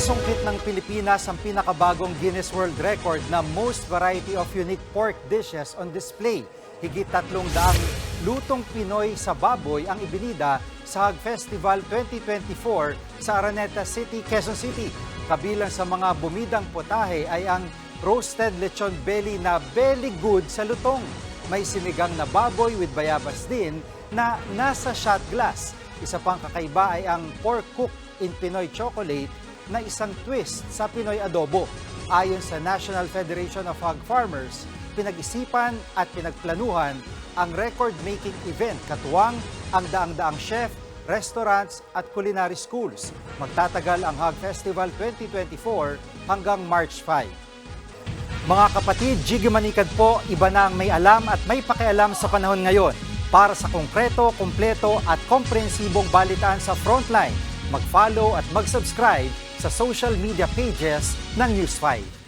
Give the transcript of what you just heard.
Nasungkit ng Pilipinas ang pinakabagong Guinness World Record na most variety of unique pork dishes on display. Higit 300 lutong Pinoy sa baboy ang ibinida sa Hog Festival 2024 sa Araneta City, Quezon City. Kabilang sa mga bumidang potahe ay ang roasted lechon belly na belly good sa lutong. May sinigang na baboy with bayabas din na nasa shot glass. Isa pang kakaiba ay ang pork cooked in Pinoy chocolate na isang twist sa Pinoy adobo. Ayon sa National Federation of Hog Farmers, pinag-isipan at pinagplanuhan ang record-making event katuwang ang daang-daang chef, restaurants at culinary schools. Magtatagal ang Hog Festival 2024 hanggang March 5. Mga kapatid, Jiggy Manikad po, iba na ang may alam at may pakialam sa panahon ngayon. Para sa konkreto, kumpleto at komprehensibong balitaan sa Frontline, mag-follow at mag-subscribe sa social media pages ng News 5.